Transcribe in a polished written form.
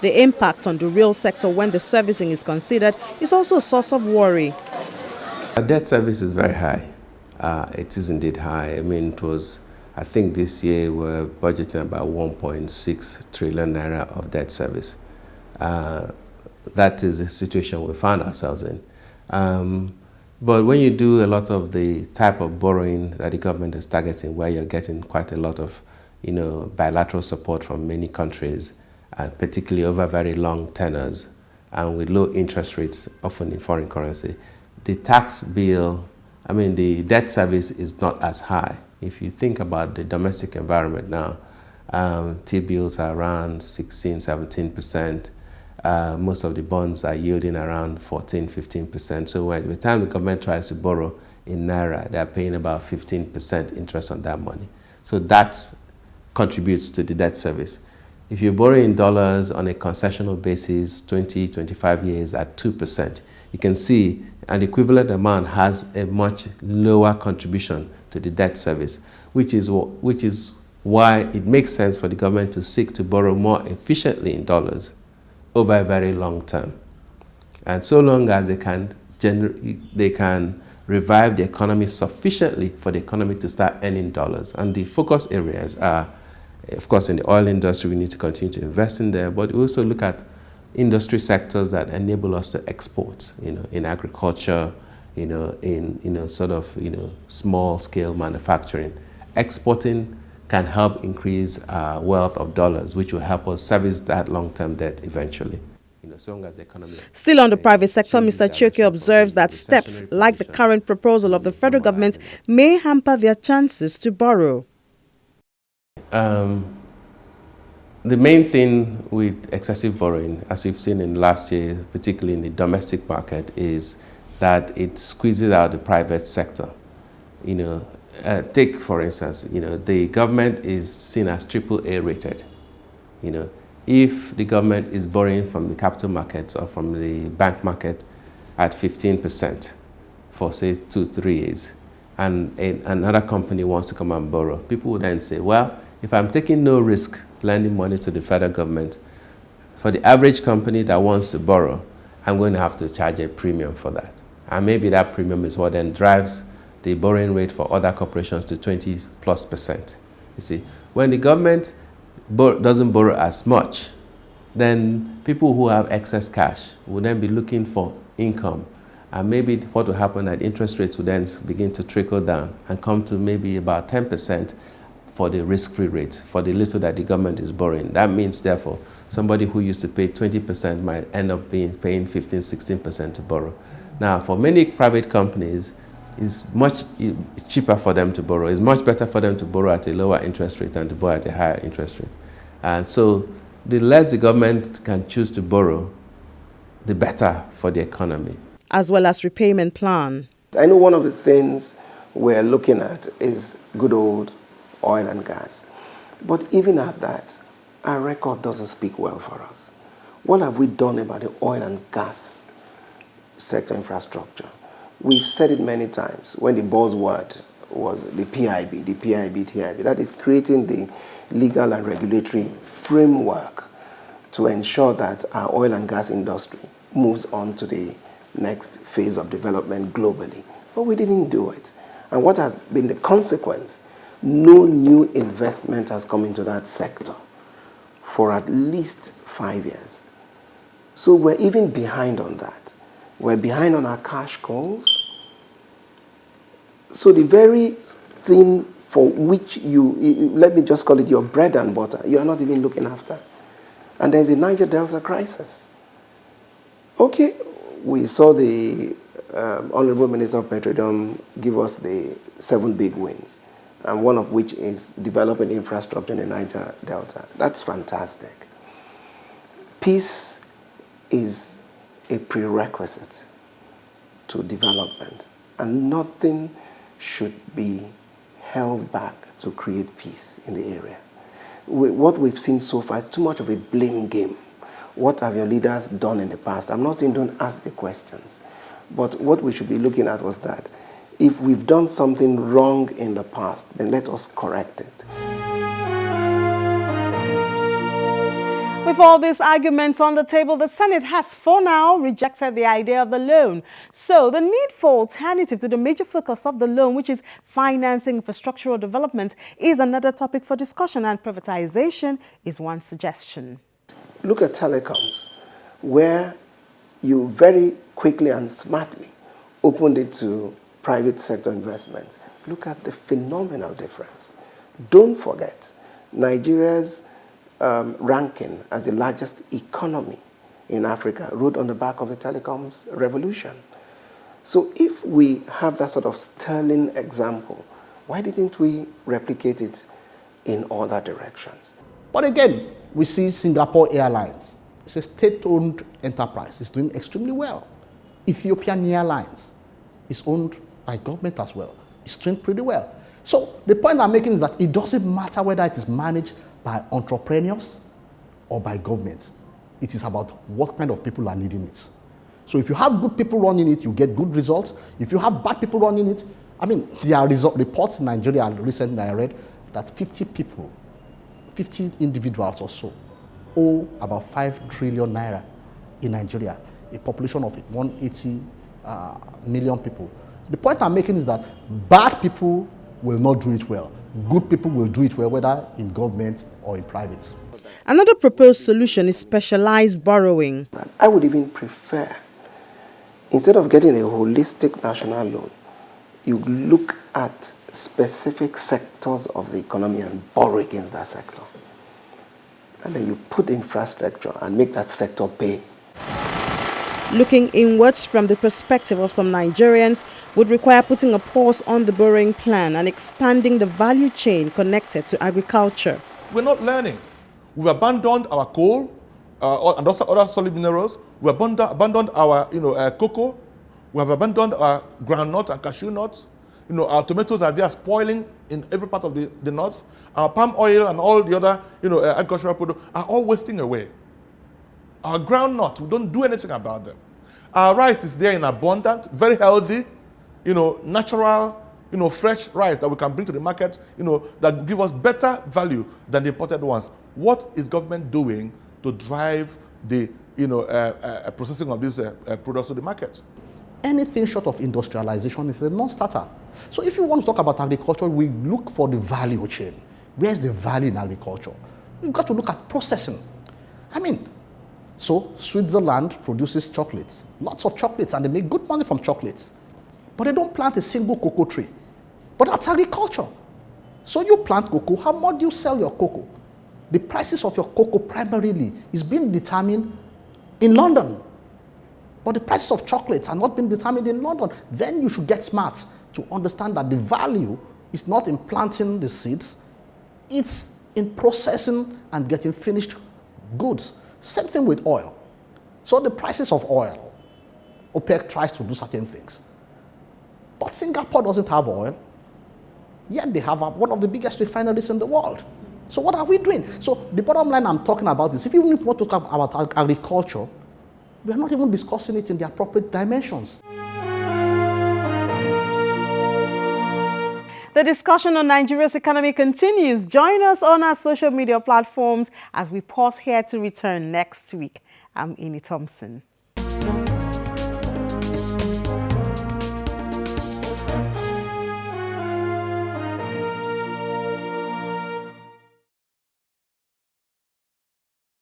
The impact on the real sector when the servicing is considered is also a source of worry. Our debt service is very high. It is indeed high. I mean, I think this year we're budgeting about 1.6 trillion naira of debt service. That is the situation we found ourselves in. But when you do a lot of the type of borrowing that the government is targeting, where you're getting quite a lot of, bilateral support from many countries, particularly over very long tenors, and with low interest rates, often in foreign currency, the tax bill, the debt service is not as high. If you think about the domestic environment now, T-bills are around 16, 17%. Most of the bonds are yielding around 14, 15%. So by the time the government tries to borrow in Naira, they're paying about 15% interest on that money. So that contributes to the debt service. If you borrow in dollars on a concessional basis, 20, 25 years at 2%, you can see an equivalent amount has a much lower contribution to the debt service, which is why it makes sense for the government to seek to borrow more efficiently in dollars over a very long term. And so long as they can revive the economy sufficiently for the economy to start earning dollars. And the focus areas are, of course, in the oil industry, we need to continue to invest in there, but we also look at industry sectors that enable us to export, in agriculture, in small scale manufacturing. Exporting can help increase our wealth of dollars, which will help us service that long-term debt eventually. So long as the economy Still on the private sector, Mr. Chioke observes that steps like the current proposal of the federal government may hamper their chances to borrow. The main thing with excessive borrowing, as we've seen in last year, particularly in the domestic market, is that it squeezes out the private sector. Take, for instance, the government is seen as AAA rated. If the government is borrowing from the capital markets or from the bank market at 15% for, say, 2-3 years, and another company wants to come and borrow, people would then say, well, if I'm taking no risk lending money to the federal government, for the average company that wants to borrow, I'm going to have to charge a premium for that. And maybe that premium is what then drives the borrowing rate for other corporations to 20+%. You see, when the government doesn't borrow as much, then people who have excess cash will then be looking for income. And maybe what will happen is that interest rates will then begin to trickle down and come to maybe about 10% for the risk-free rate, for the little that the government is borrowing. That means, therefore, somebody who used to pay 20% might end up paying 15, 16% to borrow. Now, for many private companies, it's cheaper for them to borrow. It's much better for them to borrow at a lower interest rate than to borrow at a higher interest rate. And so the less the government can choose to borrow, the better for the economy. As well as repayment plan. I know one of the things we're looking at is good old oil and gas. But even at that, our record doesn't speak well for us. What have we done about the oil and gas sector infrastructure? We've said it many times when the buzzword was the PIB, TIB. That is creating the legal and regulatory framework to ensure that our oil and gas industry moves on to the next phase of development globally. But we didn't do it. And what has been the consequence? No new investment has come into that sector for at least 5 years. So we're even behind on that. We're behind on our cash calls. So the very thing for which let me just call it your bread and butter, you are not even looking after. And there's a Niger Delta crisis. Okay, we saw the Honorable Minister of Petroleum give us the 7 big wins, and one of which is developing infrastructure in the Niger Delta. That's fantastic. Peace is a prerequisite to development, and nothing should be held back to create peace in the area. What we've seen so far is too much of a blame game. What have your leaders done in the past? I'm not saying don't ask the questions, but what we should be looking at was that if we've done something wrong in the past, then let us correct it. With all these arguments on the table, the Senate has for now rejected the idea of the loan. So the need for alternative to the major focus of the loan, which is financing infrastructural development, is another topic for discussion, and privatization is one suggestion. Look at telecoms, where you very quickly and smartly opened it to private sector investments. Look at the phenomenal difference. Don't forget, Nigeria's ranking as the largest economy in Africa rode on the back of the telecoms revolution. So if we have that sort of sterling example, why didn't we replicate it in other directions? But again, we see Singapore Airlines. It's a state-owned enterprise. It's doing extremely well. Ethiopian Airlines is owned by government as well. It's doing pretty well. So the point I'm making is that it doesn't matter whether it is managed by entrepreneurs or by governments. It is about what kind of people are leading it. So if you have good people running it, you get good results. If you have bad people running it, I mean, there are reports in Nigeria recently I read that 50 individuals or so owe about 5 trillion naira in Nigeria, a population of 180 million people. The point I'm making is that bad people will not do it well. Good people will do it well, whether in government or in private. Another proposed solution is specialized borrowing. I would even prefer, instead of getting a holistic national loan, you look at specific sectors of the economy and borrow against that sector. And then you put infrastructure and make that sector pay. Looking inwards from the perspective of some Nigerians would require putting a pause on the borrowing plan and expanding the value chain connected to agriculture. We're not learning. We've abandoned our coal and also other solid minerals. We've abandoned our cocoa. We have abandoned our groundnut and cashew nuts. Our tomatoes are there spoiling in every part of the north. Our palm oil and all the other agricultural products are all wasting away. Our groundnut, we don't do anything about them. Our rice is there in abundance, very healthy, natural, fresh rice that we can bring to the market, that give us better value than the imported ones. What is government doing to drive the, processing of these products to the market? Anything short of industrialization is a non-starter. So if you want to talk about agriculture, we look for the value chain. Where's the value in agriculture? You've got to look at processing. So Switzerland produces chocolates, lots of chocolates, and they make good money from chocolates. But they don't plant a single cocoa tree. But that's agriculture. So you plant cocoa, how much do you sell your cocoa? The prices of your cocoa primarily is being determined in London. But the prices of chocolates are not being determined in London. Then you should get smart to understand that the value is not in planting the seeds, it's in processing and getting finished goods. Same thing with oil. So the prices of oil, OPEC tries to do certain things. But Singapore doesn't have oil, yet they have one of the biggest refineries in the world. So what are we doing? So the bottom line I'm talking about is, if you want to talk about agriculture, we are not even discussing it in the appropriate dimensions. The discussion on Nigeria's economy continues. Join us on our social media platforms as we pause here to return next week. I'm Amy Thompson.